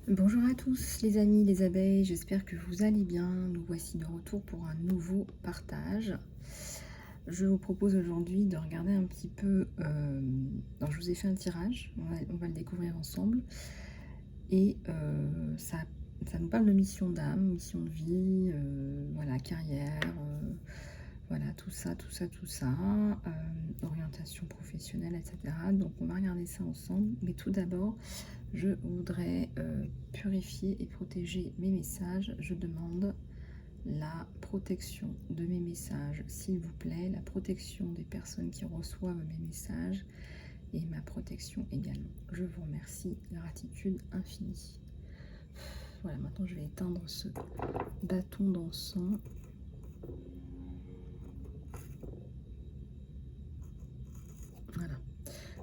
Bonjour à tous les amis, les abeilles, j'espère que vous allez bien. Nous voici de retour pour un nouveau partage. Je vous propose aujourd'hui de regarder un petit peu, alors je vous ai fait un tirage, on va le découvrir ensemble. Et ça nous parle de mission d'âme, mission de vie, voilà, carrière, voilà, tout ça, tout ça, tout ça, orientation professionnelle, etc. Donc on va regarder ça ensemble, mais tout d'abord, je voudrais purifier et protéger mes messages. Je demande la protection de mes messages, s'il vous plaît, la protection des personnes qui reçoivent mes messages et ma protection également. Je vous remercie, gratitude infinie. Voilà, maintenant je vais éteindre ce bâton d'encens. Voilà.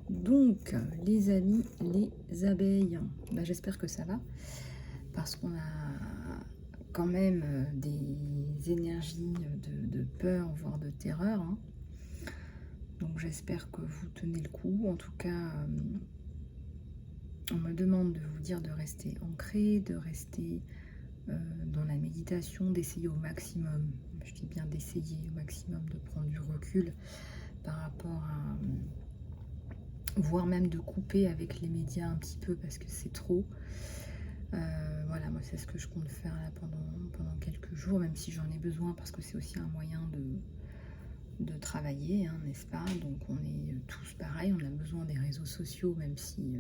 Donc, les amis, les abeilles, ben, j'espère que ça va, parce qu'on a quand même des énergies de peur, voire de terreur, hein. Donc j'espère que vous tenez le coup. En tout cas, on me demande de vous dire de rester ancré, de rester dans la méditation, d'essayer au maximum, je dis bien d'essayer au maximum de prendre du recul par rapport à, voire même de couper avec les médias un petit peu parce que c'est trop. Voilà, moi c'est ce que je compte faire là pendant quelques jours, même si j'en ai besoin parce que c'est aussi un moyen de travailler, hein, n'est-ce pas? Donc on est tous pareils, on a besoin des réseaux sociaux, même si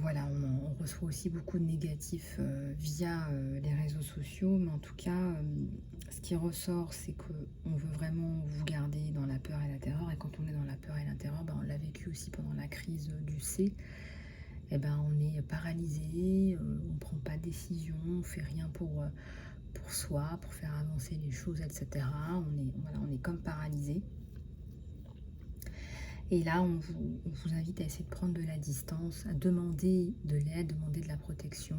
voilà, on reçoit aussi beaucoup de négatifs via les réseaux sociaux, mais en tout cas, ce qui ressort, c'est qu'on veut vraiment vous garder dans la peur et la terreur, et quand on est dans la peur et la terreur, ben, on l'a vécu aussi pendant la crise du C, et ben, on est paralysé, on ne prend pas de décision, on ne fait rien pour soi, pour faire avancer les choses, etc. Voilà, on est comme paralysé. Et là, on vous invite à essayer de prendre de la distance, à demander de l'aide, demander de la protection,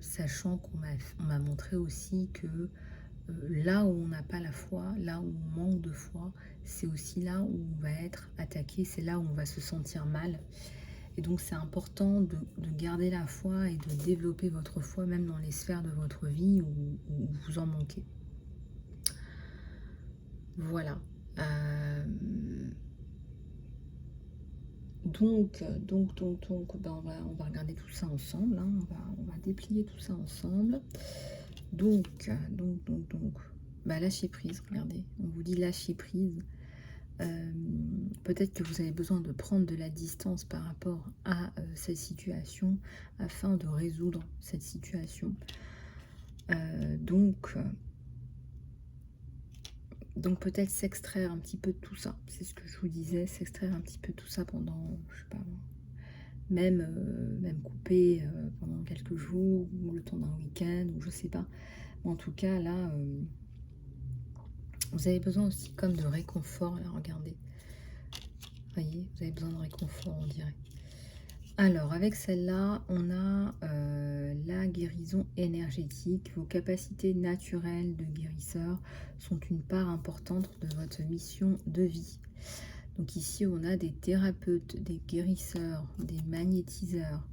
sachant qu'on m'a montré aussi que là où on n'a pas la foi, là où on manque de foi, c'est aussi là où on va être attaqué, c'est là où on va se sentir mal. Et donc c'est important de garder la foi et de développer votre foi même dans les sphères de votre vie où vous en manquez. Voilà. Donc, ben on va regarder tout ça ensemble, hein. On va déplier tout ça ensemble. Donc, bah, lâcher prise, regardez, on vous dit lâcher prise. Peut-être que vous avez besoin de prendre de la distance par rapport à cette situation afin de résoudre cette situation. Donc peut-être s'extraire un petit peu de tout ça. C'est ce que je vous disais, s'extraire un petit peu de tout ça pendant, je sais pas, même couper pendant quelques jours ou le temps d'un week-end ou je sais pas. Mais en tout cas là, vous avez besoin aussi comme de réconfort là, regardez. Voyez, vous avez besoin de réconfort, on dirait. Alors avec celle-là, on a la guérison énergétique. Vos capacités naturelles de guérisseur sont une part importante de votre mission de vie. Donc ici, on a des thérapeutes, des guérisseurs, des magnétiseurs,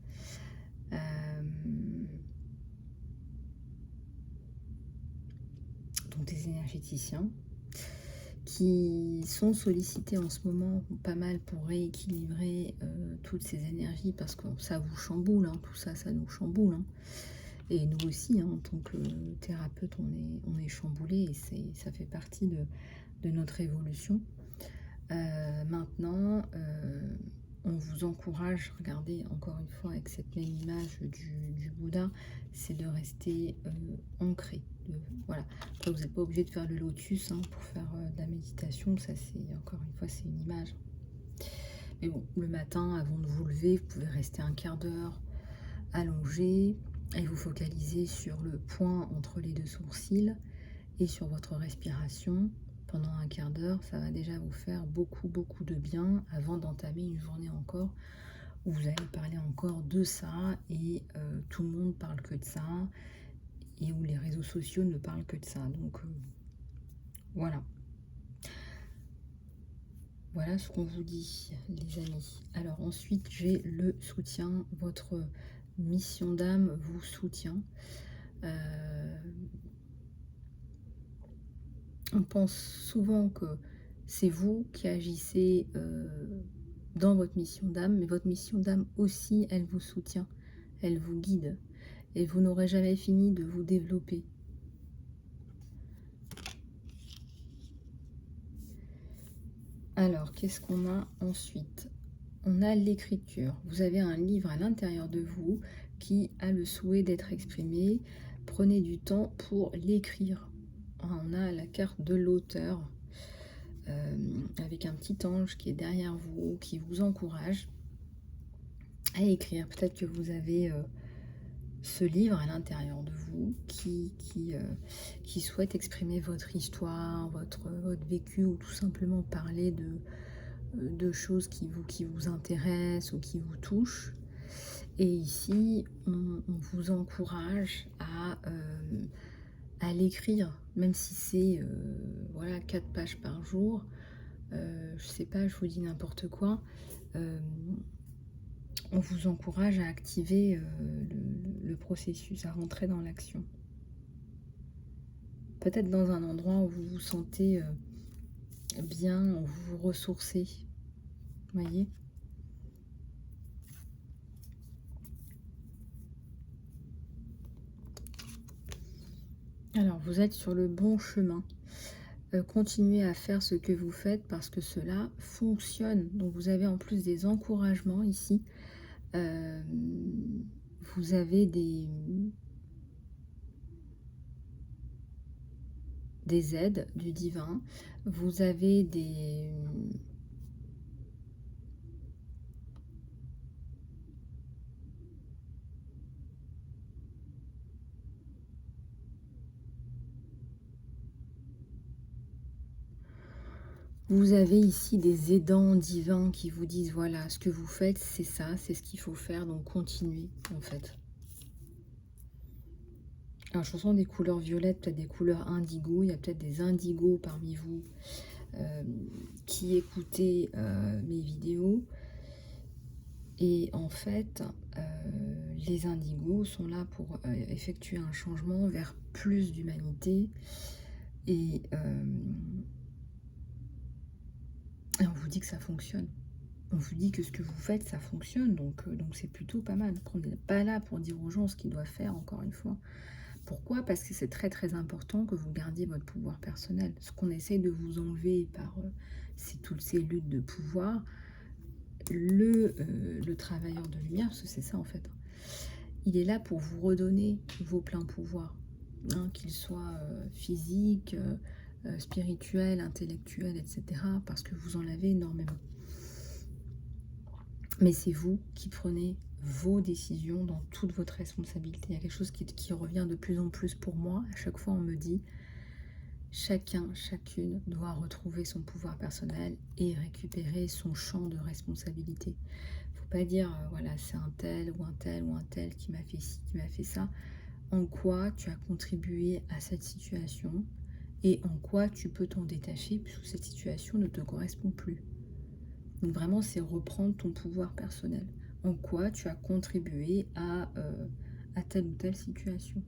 donc des énergéticiens, qui sont sollicités en ce moment pas mal pour rééquilibrer toutes ces énergies, parce que ça vous chamboule, hein, tout ça, ça nous chamboule. Hein. Et nous aussi, hein, en tant que thérapeute, on est chamboulé, et ça fait partie de notre évolution. Maintenant, on vous encourage, regardez encore une fois avec cette même image du Bouddha, c'est de rester ancré. Voilà. Après, vous n'êtes pas obligé de faire le lotus hein, pour faire de la méditation, ça c'est encore une fois c'est une image. Mais bon, le matin, avant de vous lever, vous pouvez rester un quart d'heure allongé et vous focaliser sur le point entre les deux sourcils et sur votre respiration. Pendant un quart d'heure, ça va déjà vous faire beaucoup de bien avant d'entamer une journée encore où vous allez parler encore de ça et tout le monde parle que de ça et où les réseaux sociaux ne parlent que de ça. Donc voilà. Voilà ce qu'on vous dit, les amis. Alors ensuite, j'ai le soutien. Votre mission d'âme vous soutient. Euh, on pense souvent que c'est vous qui agissez dans votre mission d'âme, mais votre mission d'âme aussi, elle vous soutient, elle vous guide, et vous n'aurez jamais fini de vous développer. Alors, qu'est-ce qu'on a ensuite? On a l'écriture. Vous avez un livre à l'intérieur de vous qui a le souhait d'être exprimé. Prenez du temps pour l'écrire. On a la carte de l'auteur avec un petit ange qui est derrière vous, qui vous encourage à écrire. Peut-être que vous avez ce livre à l'intérieur de vous qui souhaite exprimer votre histoire, votre vécu, ou tout simplement parler de choses qui vous intéressent ou qui vous touchent. Et ici, on vous encourage à l'écrire, même si c'est voilà, 4 pages par jour. Je sais pas, je vous dis n'importe quoi. On vous encourage à activer le processus, à rentrer dans l'action. Peut-être dans un endroit où vous vous sentez bien, où vous vous ressourcez. Voyez ? Alors, vous êtes sur le bon chemin. Continuez à faire ce que vous faites parce que cela fonctionne. Donc, vous avez en plus des encouragements ici. Vous avez des aides du divin. Vous avez vous avez ici des aidants divins qui vous disent, voilà, ce que vous faites, c'est ça, c'est ce qu'il faut faire, donc continuez, en fait. Alors, je ressens des couleurs violettes, peut-être des couleurs indigo. Il y a peut-être des indigos parmi vous qui écoutez mes vidéos. Et en fait, les indigos sont là pour effectuer un changement vers plus d'humanité. Et on vous dit que ça fonctionne. On vous dit que ce que vous faites, ça fonctionne. Donc c'est plutôt pas mal. On n'est pas là pour dire aux gens ce qu'ils doivent faire, encore une fois. Pourquoi? Parce que c'est très très important que vous gardiez votre pouvoir personnel. Ce qu'on essaye de vous enlever par toutes ces luttes de pouvoir, le travailleur de lumière, parce que c'est ça en fait, il est là pour vous redonner vos pleins pouvoirs, hein, qu'ils soient physiques, spirituels, intellectuels, etc. Parce que vous en avez énormément. Mais c'est vous qui prenez vos décisions dans toute votre responsabilité. Il y a quelque chose qui revient de plus en plus pour moi. À chaque fois, on me dit, chacune doit retrouver son pouvoir personnel et récupérer son champ de responsabilité. Il ne faut pas dire, voilà, c'est un tel ou un tel ou un tel qui m'a fait ci, qui m'a fait ça. En quoi tu as contribué à cette situation et en quoi tu peux t'en détacher puisque cette situation ne te correspond plus. Donc vraiment, c'est reprendre ton pouvoir personnel. En quoi tu as contribué à telle ou telle situation.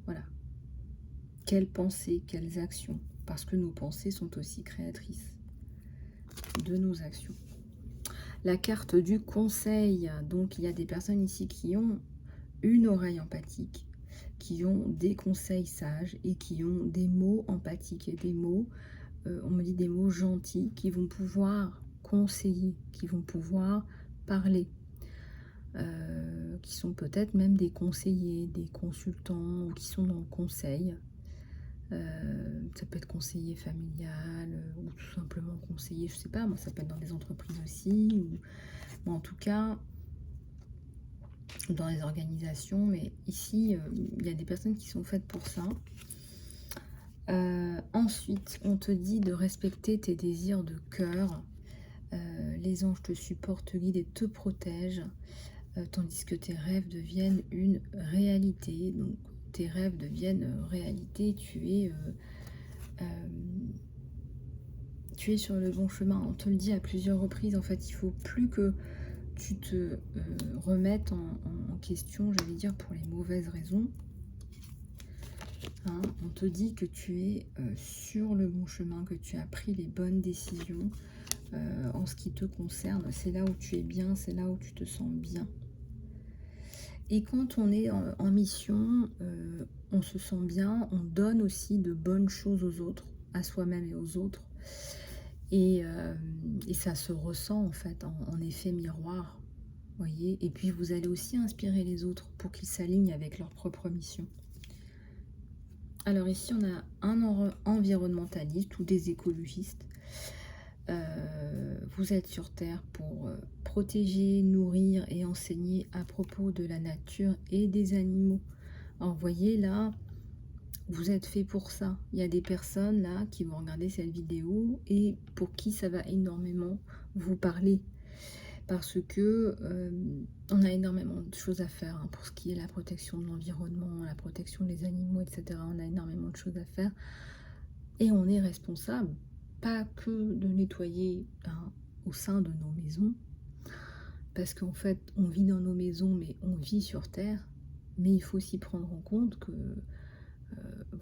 Voilà. Quelles pensées, quelles actions. Parce que nos pensées sont aussi créatrices de nos actions. La carte du conseil. Donc, il y a des personnes ici qui ont une oreille empathique, qui ont des conseils sages et qui ont des mots empathiques et des mots, on me dit des mots gentils, qui vont pouvoir conseiller, qui vont pouvoir parler, qui sont peut-être même des conseillers, des consultants, ou qui sont dans le conseil. Ça peut être conseiller familial, ou tout simplement conseiller, je sais pas, moi ça peut être dans des entreprises aussi, ou en tout cas dans les organisations, mais ici il y a des personnes qui sont faites pour ça. Ensuite, on te dit de respecter tes désirs de cœur. Les anges te supportent, te guident et te protègent, tandis que tes rêves deviennent une réalité. Donc, tes rêves deviennent réalité. Tu tu es sur le bon chemin. On te le dit à plusieurs reprises. En fait, il faut plus que tu te remettes en question, j'allais dire, pour les mauvaises raisons. Hein. On te dit que tu es sur le bon chemin, que tu as pris les bonnes décisions en ce qui te concerne. C'est là où tu es bien, c'est là où tu te sens bien. Et quand on est en mission, on se sent bien, on donne aussi de bonnes choses aux autres, à soi-même et aux autres. Et ça se ressent en fait, en effet miroir, voyez. Et puis vous allez aussi inspirer les autres pour qu'ils s'alignent avec leur propre mission. Alors ici, on a un environnementaliste ou des écologistes. Vous êtes sur Terre pour protéger, nourrir et enseigner à propos de la nature et des animaux. Alors, vous voyez là, vous êtes fait pour ça. Il y a des personnes là qui vont regarder cette vidéo et pour qui ça va énormément vous parler. Parce que on a énormément de choses à faire hein, pour ce qui est la protection de l'environnement, la protection des animaux, etc. On a énormément de choses à faire. Et on est responsable, pas que de nettoyer hein, au sein de nos maisons, parce qu'en fait, on vit dans nos maisons, mais on vit sur Terre. Mais il faut aussi prendre en compte que,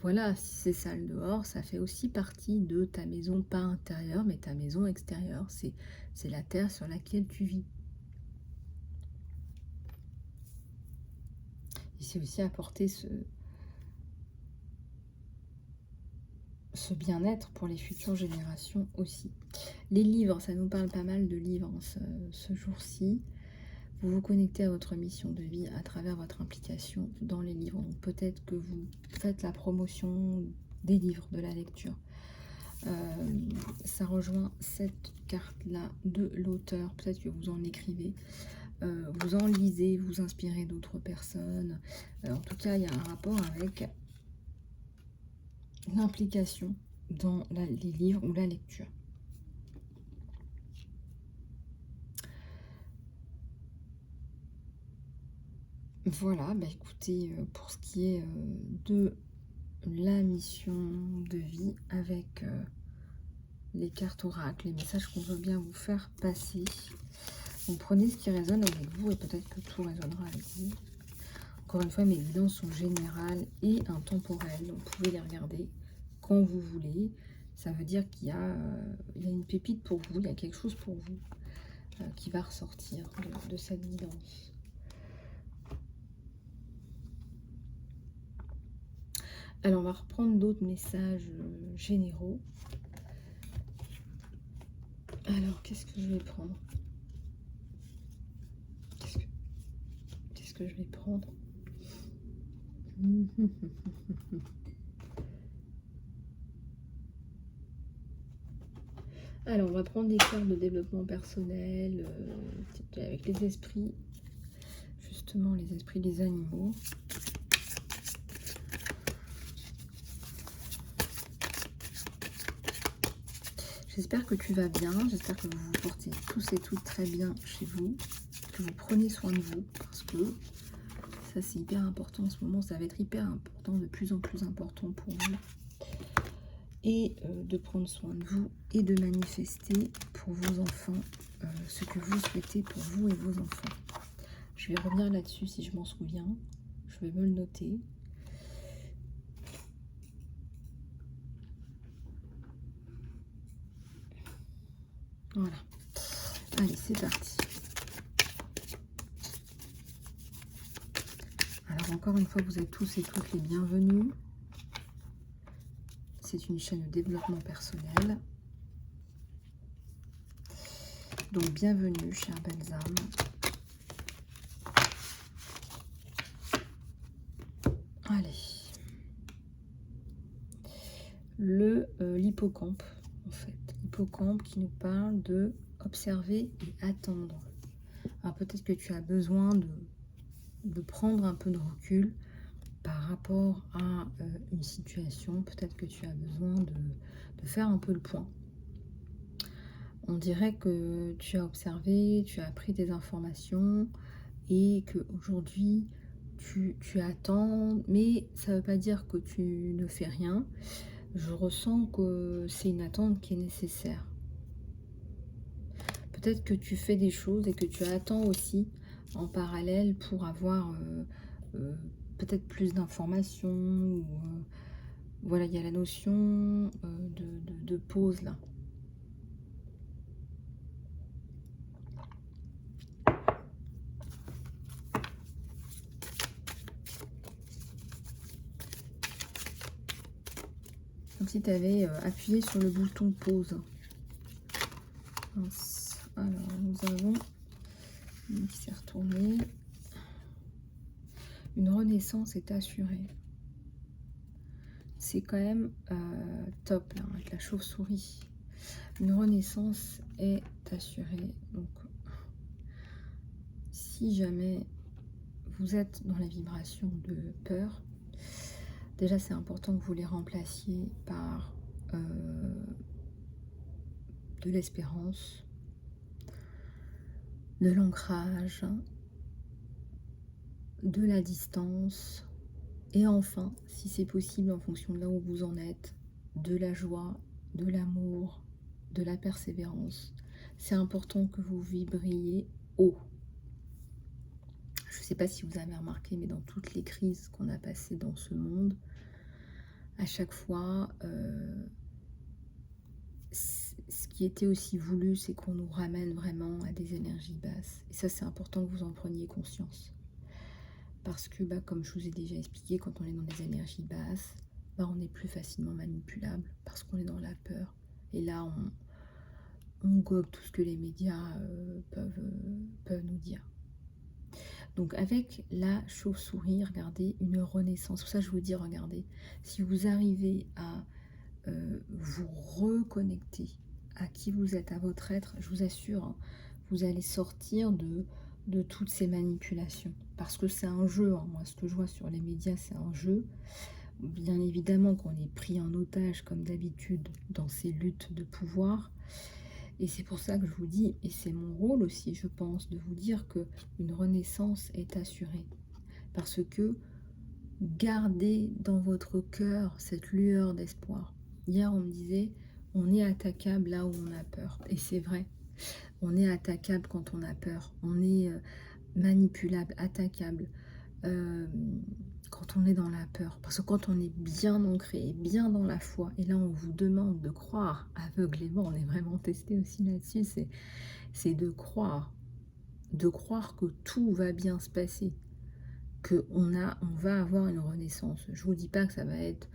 voilà, si c'est sale dehors, ça fait aussi partie de ta maison, pas intérieure, mais ta maison extérieure. C'est la Terre sur laquelle tu vis. Et c'est aussi apporter ce bien-être pour les futures générations aussi. Les livres, ça nous parle pas mal de livres hein, ce jour-ci. Vous vous connectez à votre mission de vie à travers votre implication dans les livres. Donc peut-être que vous faites la promotion des livres, de la lecture. Ça rejoint cette carte-là de l'auteur. Peut-être que vous en écrivez. Vous en lisez, vous inspirez d'autres personnes. En tout cas, il y a un rapport avec l'implication dans les livres ou la lecture. Voilà, bah écoutez, pour ce qui est de la mission de vie avec les cartes oracles, les messages qu'on veut bien vous faire passer. Donc prenez ce qui résonne avec vous et peut-être que tout résonnera avec vous. Encore une fois, mes guidances sont générales et intemporelles. Donc vous pouvez les regarder quand vous voulez. Ça veut dire qu'il y a une pépite pour vous, il y a quelque chose pour vous qui va ressortir de cette guidance. Alors, on va reprendre d'autres messages généraux. Alors, qu'est-ce que je vais prendre? Qu'est-ce que je vais prendre? Alors, on va prendre des cartes de développement personnel avec les esprits, justement les esprits des animaux. J'espère que tu vas bien, j'espère que vous vous portez tous et toutes très bien chez vous, que vous prenez soin de vous, parce que ça c'est hyper important en ce moment, ça va être hyper important, de plus en plus important pour vous. Et de prendre soin de vous et de manifester pour vos enfants ce que vous souhaitez pour vous et vos enfants. Je vais revenir là-dessus si je m'en souviens, je vais me le noter. Voilà. Allez, c'est parti. Alors, encore une fois, vous êtes tous et toutes les bienvenus. C'est une chaîne de développement personnel. Donc, bienvenue, chères belles âmes. Allez. L'hippocampe, en fait. L'hippocampe qui nous parle de observer et attendre. Alors, peut-être que tu as besoin de prendre un peu de recul par rapport à une situation. Peut-être que tu as besoin de faire un peu le point. On dirait que tu as observé, tu as appris des informations et qu'aujourd'hui tu attends, mais ça ne veut pas dire que tu ne fais rien. Je ressens que c'est une attente qui est nécessaire. Peut-être que tu fais des choses et que tu attends aussi en parallèle pour avoir euh, peut-être plus d'informations. Voilà, il y a la notion de pause là. Comme si tu avais appuyé sur le bouton pause. Mince. Alors, nous avons qui s'est retourné. Une renaissance est assurée. C'est quand même top là, avec la chauve-souris. Une renaissance est assurée. Donc, si jamais vous êtes dans la vibration de peur, déjà c'est important que vous les remplaciez par de l'espérance, de l'ancrage, de la distance, et enfin, si c'est possible en fonction de là où vous en êtes, de la joie, de l'amour, de la persévérance. C'est important que vous vibriez haut. Je ne sais pas si vous avez remarqué, mais dans toutes les crises qu'on a passées dans ce monde, à chaque fois, ce qui était aussi voulu, c'est qu'on nous ramène vraiment à des énergies basses. Et ça, c'est important que vous en preniez conscience. Parce que, comme je vous ai déjà expliqué, quand on est dans des énergies basses, on est plus facilement manipulable parce qu'on est dans la peur. Et là, on gobe tout ce que les médias peuvent nous dire. Donc avec la chauve-souris, regardez, une renaissance. Pour ça, je vous dis, regardez, si vous arrivez à vous reconnecter à qui vous êtes, à votre être, je vous assure, hein, vous allez sortir de toutes ces manipulations. Parce que c'est un jeu, hein. Moi, ce que je vois sur les médias, c'est un jeu. Bien évidemment qu'on est pris en otage, comme d'habitude, dans ces luttes de pouvoir. Et c'est pour ça que je vous dis, et c'est mon rôle aussi, je pense, de vous dire qu'une renaissance est assurée. Parce que gardez dans votre cœur cette lueur d'espoir. Hier, on me disait, on est attaquable là où on a peur. Et c'est vrai, on est attaquable quand on a peur. On est manipulable, attaquable. Quand on est dans la peur, parce que quand on est bien ancré, bien dans la foi, et là on vous demande de croire aveuglément, on est vraiment testé aussi là-dessus, c'est de croire que tout va bien se passer, on va avoir une renaissance. Je vous dis pas que ça va être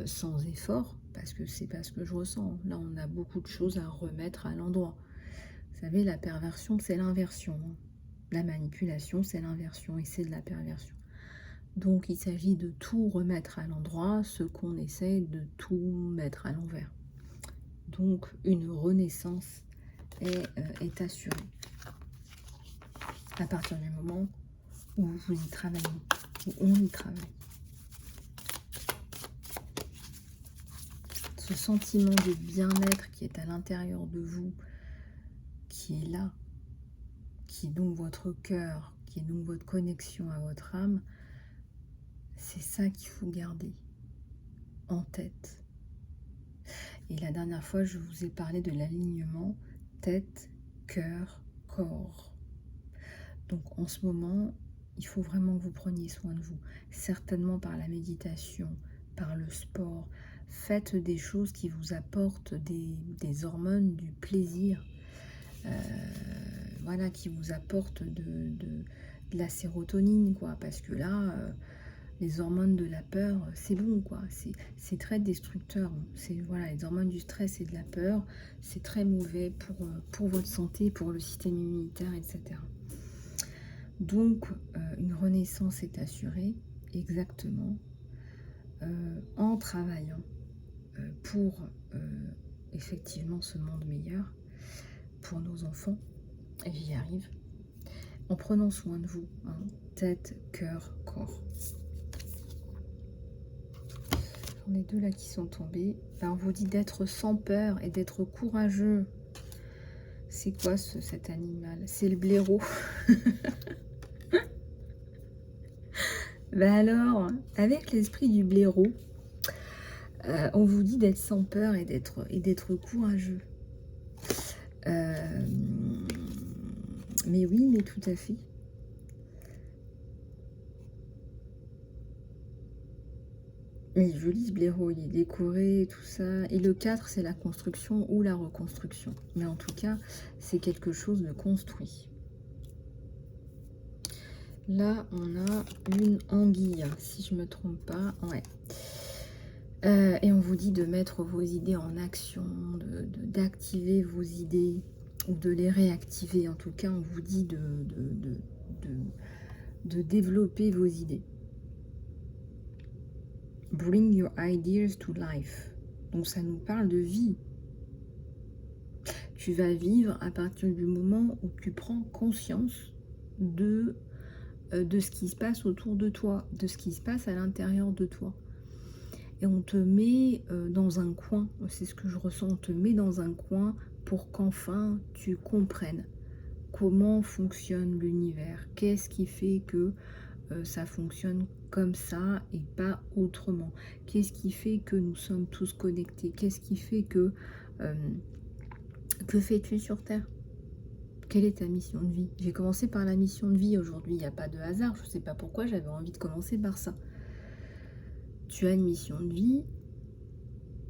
sans effort, parce que c'est pas ce que je ressens. Là on a beaucoup de choses à remettre à l'endroit. Vous savez, la perversion c'est l'inversion, hein. La manipulation c'est l'inversion, et c'est de la perversion. Donc, il s'agit de tout remettre à l'endroit, ce qu'on essaie de tout mettre à l'envers. Donc, une renaissance est assurée à partir du moment où vous y travaillez, où on y travaille. Ce sentiment de bien-être qui est à l'intérieur de vous, qui est là, qui est donc votre cœur, qui est donc votre connexion à votre âme, c'est ça qu'il faut garder en tête. Et la dernière fois, je vous ai parlé de l'alignement tête, cœur, corps. Donc en ce moment, il faut vraiment que vous preniez soin de vous. Certainement par la méditation, par le sport. Faites des choses qui vous apportent des hormones du plaisir. Voilà, qui vous apportent de la sérotonine, quoi. Parce que là... les hormones de la peur, c'est bon, quoi. C'est très destructeur. Voilà, les hormones du stress et de la peur, c'est très mauvais pour votre santé, pour le système immunitaire, etc. Donc, une renaissance est assurée, exactement, en travaillant pour effectivement ce monde meilleur, pour nos enfants, et j'y arrive, en prenant soin de vous, hein, tête, cœur, corps. Les deux là qui sont tombés, on vous dit d'être sans peur et d'être courageux. C'est quoi cet animal? C'est le blaireau. Alors, avec l'esprit du blaireau, on vous dit d'être sans peur et d'être courageux. Mais oui, mais tout à fait. Mais joli ce blaireau, il est décoré, tout ça. Et le 4, c'est la construction ou la reconstruction. Mais en tout cas, c'est quelque chose de construit. Là, on a une anguille, si je ne me trompe pas. Ouais. Et on vous dit de mettre vos idées en action, d'activer vos idées, ou de les réactiver. En tout cas, on vous dit de développer vos idées. Bring your ideas to life. Donc ça nous parle de vie. Tu vas vivre à partir du moment où tu prends conscience de ce qui se passe autour de toi, de ce qui se passe à l'intérieur de toi. Et on te met dans un coin, c'est ce que je ressens, on te met dans un coin pour qu'enfin tu comprennes comment fonctionne l'univers, qu'est-ce qui fait que ça fonctionne comme ça et pas autrement, qu'est-ce qui fait que nous sommes tous connectés, qu'est-ce qui fait que fais-tu sur Terre? Quelle est ta mission de vie? J'ai commencé par la mission de vie aujourd'hui, il n'y a pas de hasard, je ne sais pas pourquoi j'avais envie de commencer par ça. Tu as une mission de vie,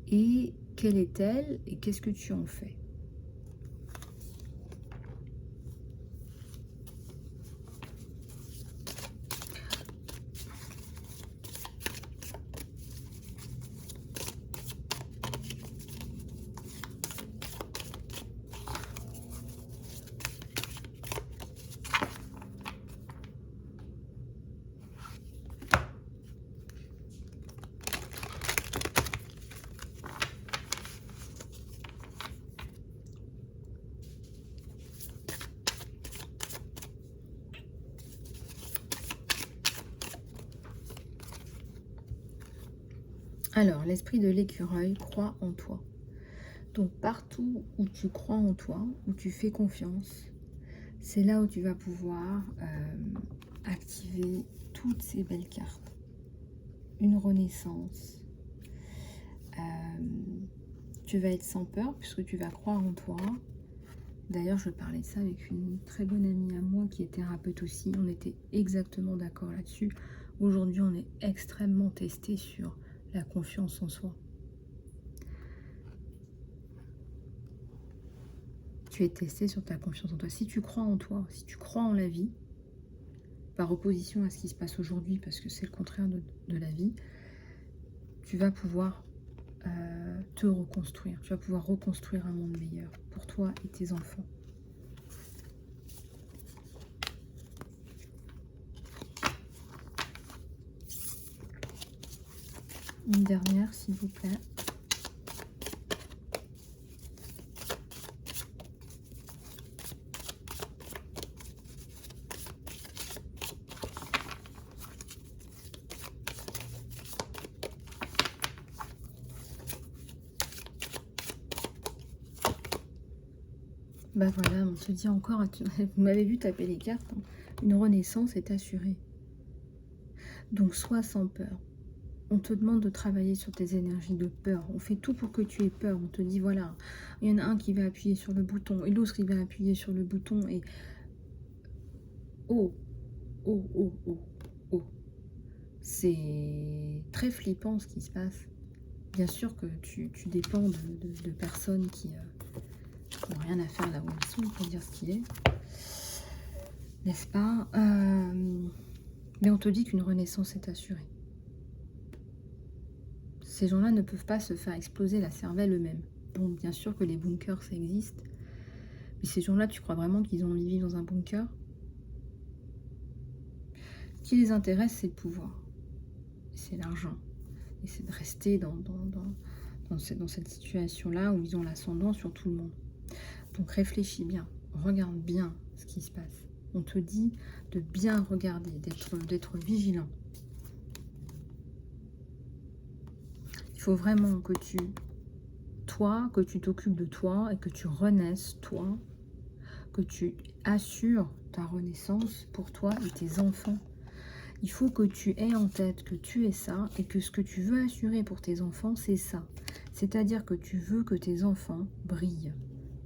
et quelle est-elle et qu'est-ce que tu en fais? Alors, l'esprit de l'écureuil croit en toi. Donc, partout où tu crois en toi, où tu fais confiance, c'est là où tu vas pouvoir activer toutes ces belles cartes. Une renaissance. Tu vas être sans peur puisque tu vas croire en toi. D'ailleurs, je parlais de ça avec une très bonne amie à moi qui est thérapeute aussi. On était exactement d'accord là-dessus. Aujourd'hui, on est extrêmement testé sur la confiance en soi. Tu es testé sur ta confiance en toi. Si tu crois en toi, si tu crois en la vie, par opposition à ce qui se passe aujourd'hui, parce que c'est le contraire de la vie, tu vas pouvoir te reconstruire. Tu vas pouvoir reconstruire un monde meilleur pour toi et tes enfants. Une dernière, s'il vous plaît. Bah voilà, on se dit encore, vous m'avez vu taper les cartes, hein, une renaissance est assurée. Donc sois sans peur. On te demande de travailler sur tes énergies de peur. On fait tout pour que tu aies peur. On te dit, voilà, il y en a un qui va appuyer sur le bouton et l'autre qui va appuyer sur le bouton. Et oh, oh, oh, oh, oh. C'est très flippant ce qui se passe. Bien sûr que tu dépends de personnes qui n'ont rien à faire là où ils sont, pour dire ce qu'il est. N'est-ce pas? Mais on te dit qu'une renaissance est assurée. Ces gens-là ne peuvent pas se faire exploser la cervelle eux-mêmes. Bon, bien sûr que les bunkers, ça existe. Mais ces gens-là, tu crois vraiment qu'ils ont envie de vivre dans un bunker? Ce qui les intéresse, c'est le pouvoir. C'est l'argent. Et c'est de rester dans cette situation-là où ils ont l'ascendant sur tout le monde. Donc réfléchis bien. Regarde bien ce qui se passe. On te dit de bien regarder, d'être vigilant. Il faut vraiment que tu t'occupes de toi et que tu renaisses, toi, que tu assures ta renaissance pour toi et tes enfants. Il faut que tu aies en tête que tu es ça et que ce que tu veux assurer pour tes enfants, c'est ça. C'est-à-dire que tu veux que tes enfants brillent.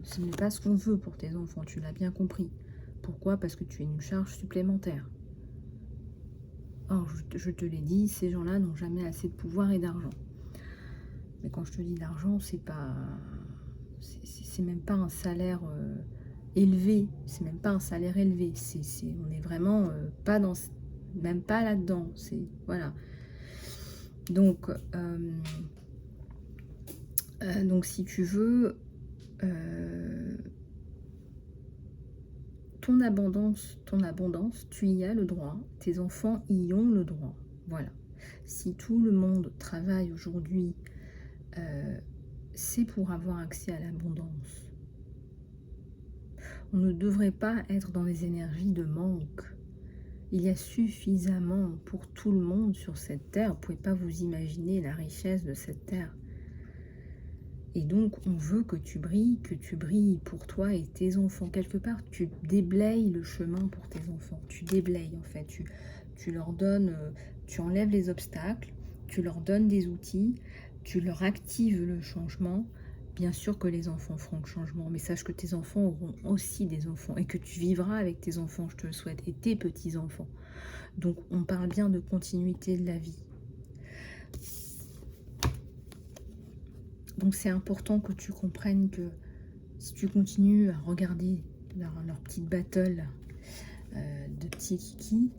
Ce n'est pas ce qu'on veut pour tes enfants, tu l'as bien compris. Pourquoi? Parce que tu es une charge supplémentaire. Or, je te l'ai dit, ces gens-là n'ont jamais assez de pouvoir et d'argent. Mais quand je te dis d'argent, c'est pas, c'est même pas un salaire élevé. C'est même pas un salaire élevé. On est vraiment pas dans, même pas là-dedans. C'est voilà. Donc si tu veux, ton abondance, tu y as le droit. Tes enfants y ont le droit. Voilà. Si tout le monde travaille aujourd'hui, c'est pour avoir accès à l'abondance. On ne devrait pas être dans des énergies de manque. Il y a suffisamment pour tout le monde sur cette terre. Vous ne pouvez pas vous imaginer la richesse de cette terre. Et donc, on veut que tu brilles pour toi et tes enfants. Quelque part, tu déblayes le chemin pour tes enfants. Tu déblayes, en fait. Tu leur donnes, tu enlèves les obstacles, tu leur donnes des outils, tu leur actives le changement. Bien sûr que les enfants feront le changement, mais sache que tes enfants auront aussi des enfants et que tu vivras avec tes enfants, je te le souhaite, et tes petits-enfants. Donc, on parle bien de continuité de la vie. Donc c'est important que tu comprennes que si tu continues à regarder leur petite battle de petits kiki,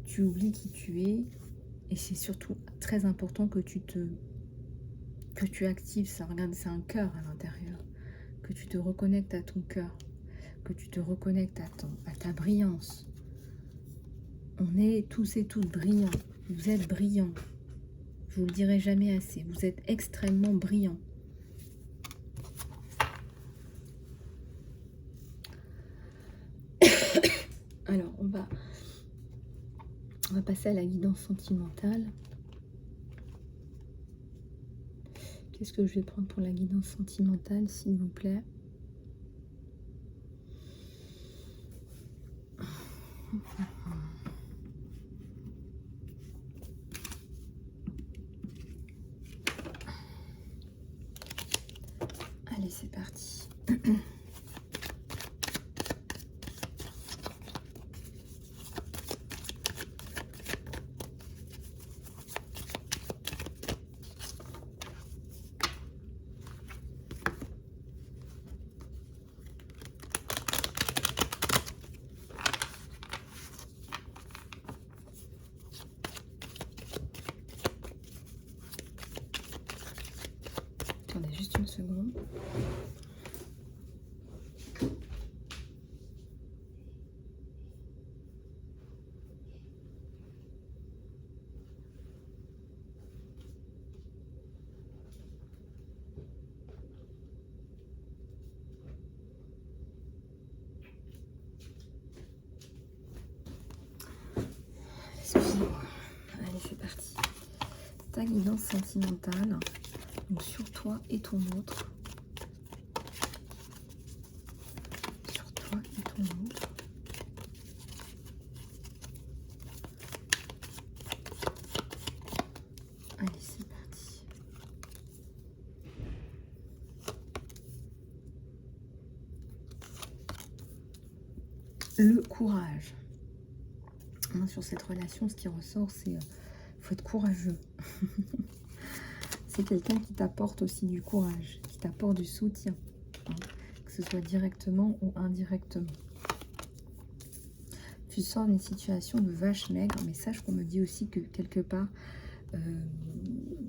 tu oublies qui tu es. Et c'est surtout très important que tu actives ça. Regarde, c'est un cœur à l'intérieur. Que tu te reconnectes à ton cœur. Que tu te reconnectes à ta brillance. On est tous et toutes brillants. Vous êtes brillants. Je vous le dirai jamais assez. Vous êtes extrêmement brillants. Alors, on va passer à la guidance sentimentale. Qu'est-ce que je vais prendre pour la guidance sentimentale, s'il vous plaît? Allez, c'est parti. Attendez juste une seconde. Excusez-moi. Allez, c'est parti. Ta guidance sentimentale, donc sur toi et ton autre. Sur toi et ton autre. Allez, c'est parti. Le courage. Sur cette relation, ce qui ressort, c'est faut être courageux. C'est quelqu'un qui t'apporte aussi du courage, qui t'apporte du soutien, hein, que ce soit directement ou indirectement. Tu sors d'une situation de vache maigre, mais sache qu'on me dit aussi que quelque part,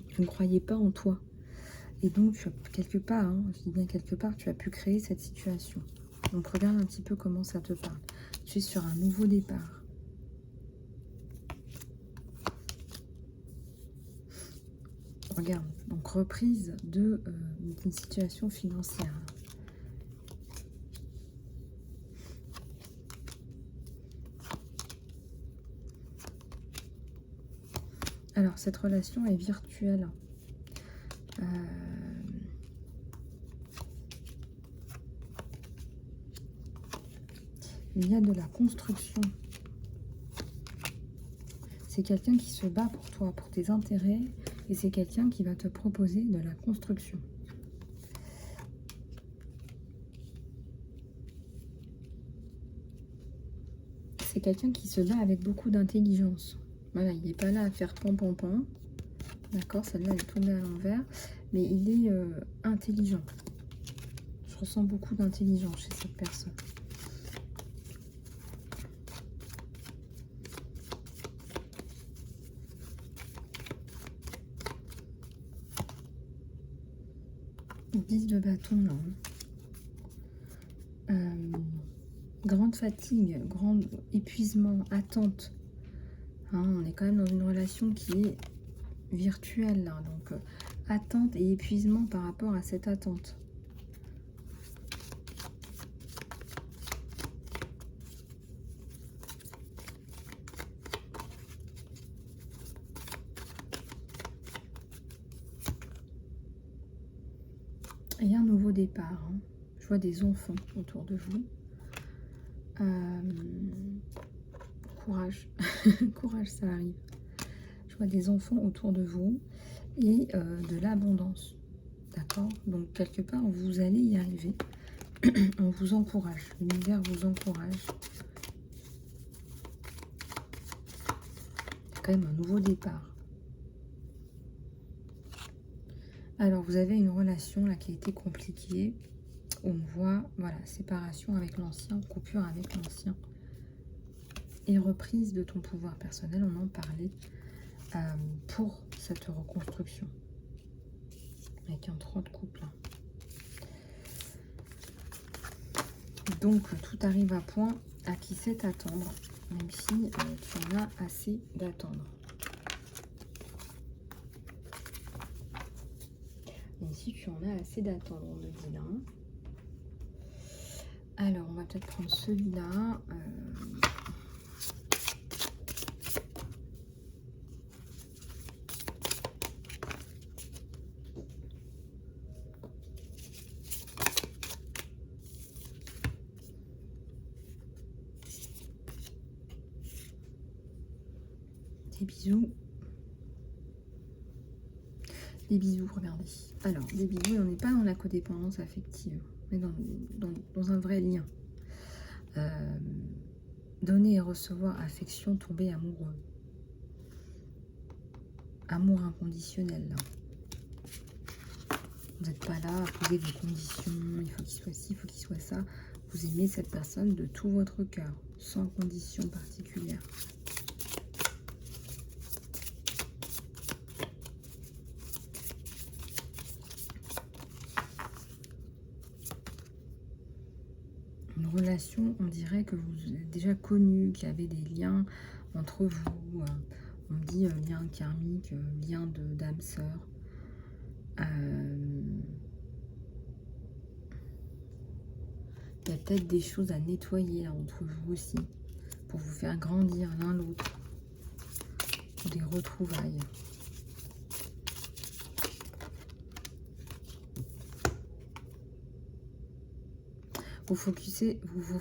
tu ne croyais pas en toi. Et donc, tu as, quelque part, hein, je dis bien quelque part, tu as pu créer cette situation. Donc, regarde un petit peu comment ça te parle. Tu es sur un nouveau départ. Regarde, donc reprise d'une situation financière. Alors, cette relation est virtuelle. Il y a de la construction. C'est quelqu'un qui se bat pour toi, pour tes intérêts, et c'est quelqu'un qui va te proposer de la construction. c'est quelqu'un qui se bat avec beaucoup d'intelligence. Voilà, il n'est pas là à faire pan. D'accord, celle-là elle est tombée à l'envers. Mais il est intelligent. Je ressens beaucoup d'intelligence chez cette personne. Bise de bâton là. Grande fatigue, grand épuisement, attente. Hein, on est quand même dans une relation qui est virtuelle là. Donc attente et épuisement par rapport à cette attente. Et un nouveau départ. Hein. Je vois des enfants autour de vous. Courage. Courage, ça arrive. Je vois des enfants autour de vous et de l'abondance. D'accord? Donc, quelque part, vous allez y arriver. On vous encourage. L'univers vous encourage. C'est quand même un nouveau départ. Alors, vous avez une relation là qui a été compliquée. On voit, voilà, séparation avec l'ancien, coupure avec l'ancien. Et reprise de ton pouvoir personnel, on en parlait, pour cette reconstruction. Avec un 3 de couple. Donc, tout arrive à point à qui sait attendre, même si tu en as assez d'attendre. Même si tu en as assez d'attendre, on me dit là. Alors, on va peut-être prendre celui-là. Des bisous. Des bisous, regardez. Alors, des bisous, on n'est pas dans la codépendance affective, mais dans un vrai lien. Donner et recevoir affection, tomber amoureux. Amour inconditionnel, là. Vous n'êtes pas là à poser des conditions, il faut qu'il soit ci, il faut qu'il soit ça. Vous aimez cette personne de tout votre cœur, sans condition particulière. Une relation, on dirait que vous avez déjà connu, qu'il y avait des liens entre vous. On me dit lien karmique, lien d'âme sœur. Il y a peut-être des choses à nettoyer là, entre vous aussi, pour vous faire grandir l'un l'autre. Des retrouvailles. Vous vous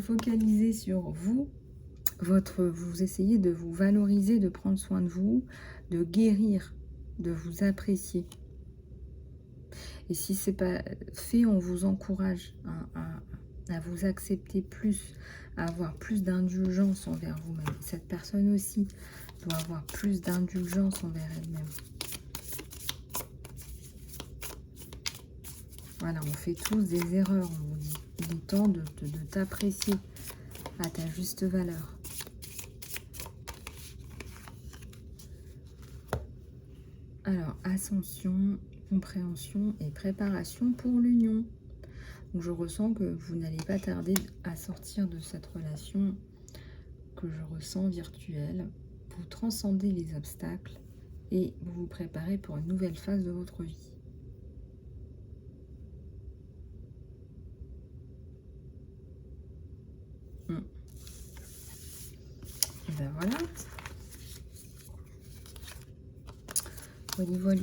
focalisez sur vous, vous essayez de vous valoriser, de prendre soin de vous, de guérir, de vous apprécier. Et si ce n'est pas fait, on vous encourage à vous accepter plus, à avoir plus d'indulgence envers vous-même. Cette personne aussi doit avoir plus d'indulgence envers elle-même. Voilà, on fait tous des erreurs, on vous dit. Il est temps de t'apprécier à ta juste valeur. Alors, ascension, compréhension et préparation pour l'union. Donc, je ressens que vous n'allez pas tarder à sortir de cette relation que je ressens virtuelle. Vous transcendez les obstacles et vous vous préparez pour une nouvelle phase de votre vie. Et ben voilà. Voilà.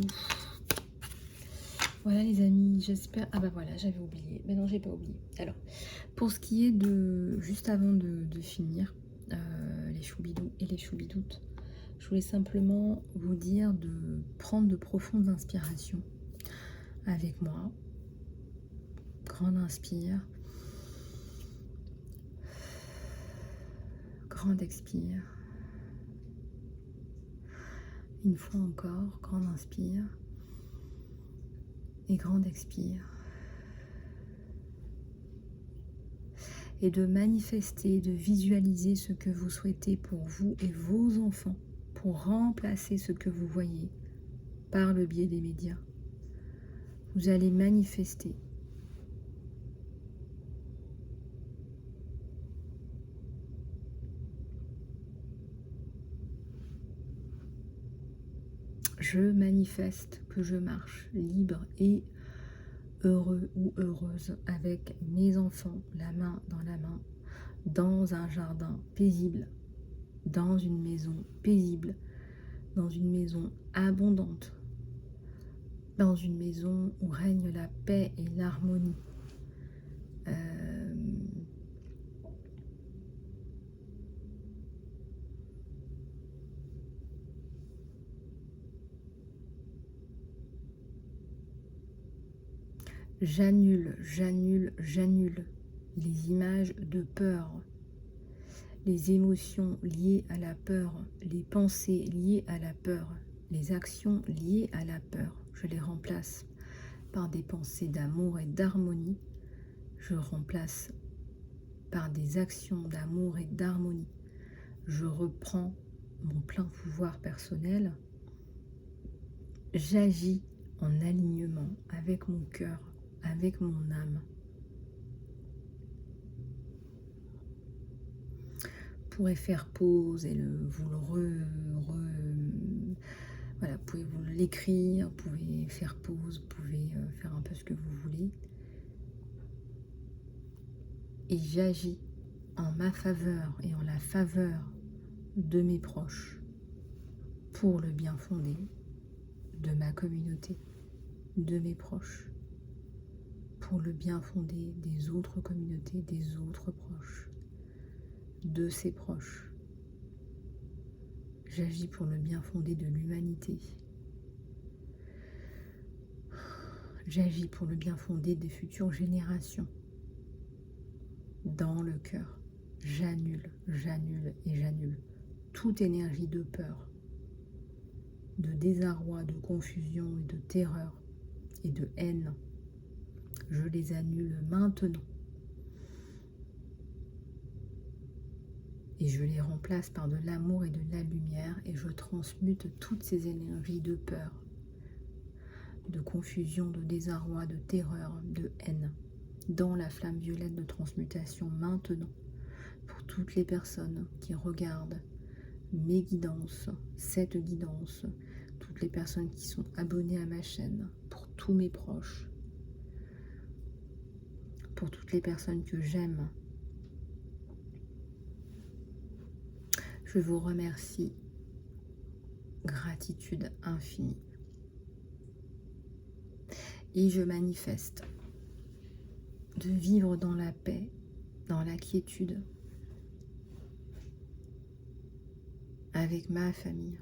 Voilà les amis, j'espère... Ah bah voilà, j'avais oublié. Mais non, j'ai pas oublié. Alors, pour ce qui est de... Juste avant de finir, les choubidous et les choubidoutes, je voulais simplement vous dire de prendre de profondes inspirations avec moi. Grande inspire. Grande expire. Une fois encore, grande inspire. Et grande expire. Et de manifester, de visualiser ce que vous souhaitez pour vous et vos enfants, pour remplacer ce que vous voyez par le biais des médias. Vous allez manifester. Je manifeste que je marche libre et heureux ou heureuse avec mes enfants, la main dans la main, dans un jardin paisible, dans une maison paisible, dans une maison abondante, dans une maison où règne la paix et l'harmonie. J'annule, j'annule, j'annule les images de peur, les émotions liées à la peur, les pensées liées à la peur, les actions liées à la peur. Je les remplace par des pensées d'amour et d'harmonie. Je remplace par des actions d'amour et d'harmonie. Je reprends mon plein pouvoir personnel. J'agis en alignement avec mon cœur, avec mon âme. Vous pourrez faire pause et vous pouvez vous l'écrire, vous pouvez faire pause, vous pouvez faire un peu ce que vous voulez. Et j'agis en ma faveur et en la faveur de mes proches pour le bien fondé de ma communauté, de mes proches, pour le bien fondé des autres communautés, des autres proches, de ses proches. J'agis pour le bien fondé de l'humanité. J'agis pour le bien fondé des futures générations. Dans le cœur, j'annule, j'annule et j'annule toute énergie de peur, de désarroi, de confusion et de terreur et de haine. Je les annule maintenant. Et je les remplace par de l'amour et de la lumière et je transmute toutes ces énergies de peur, de confusion, de désarroi, de terreur, de haine dans la flamme violette de transmutation maintenant pour toutes les personnes qui regardent mes guidances, cette guidance, toutes les personnes qui sont abonnées à ma chaîne, pour tous mes proches, pour toutes les personnes que j'aime. Je vous remercie, gratitude infinie. Et je manifeste de vivre dans la paix, dans la quiétude, avec ma famille.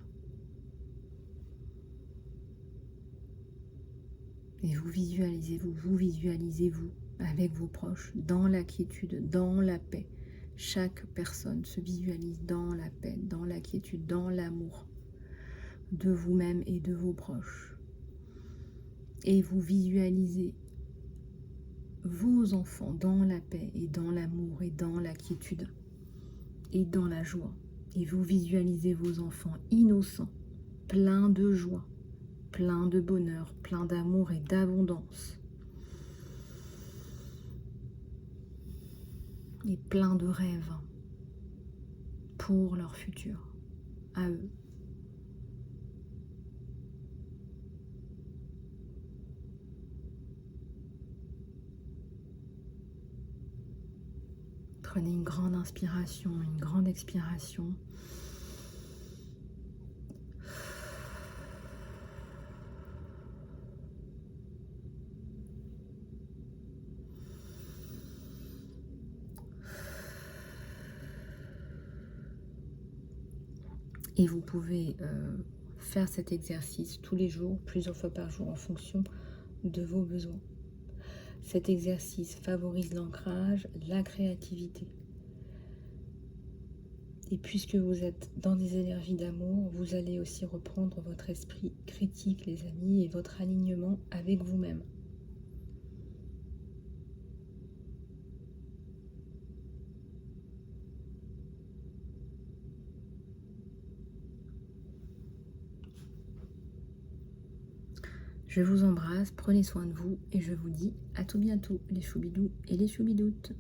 Et vous visualisez-vous avec vos proches, dans la quiétude, dans la paix. Chaque personne se visualise dans la paix, dans la quiétude, dans l'amour de vous-même et de vos proches. Et vous visualisez vos enfants dans la paix et dans l'amour et dans la quiétude et dans la joie. Et vous visualisez vos enfants innocents, pleins de joie, pleins de bonheur, pleins d'amour et d'abondance. Et pleins de rêves pour leur futur, à eux. Prenez une grande inspiration, une grande expiration. Et vous pouvez faire cet exercice tous les jours, plusieurs fois par jour, en fonction de vos besoins. Cet exercice favorise l'ancrage, la créativité. Et puisque vous êtes dans des énergies d'amour, vous allez aussi reprendre votre esprit critique, les amis, et votre alignement avec vous-même. Je vous embrasse, prenez soin de vous et je vous dis à tout bientôt les choubidous et les choubidoutes.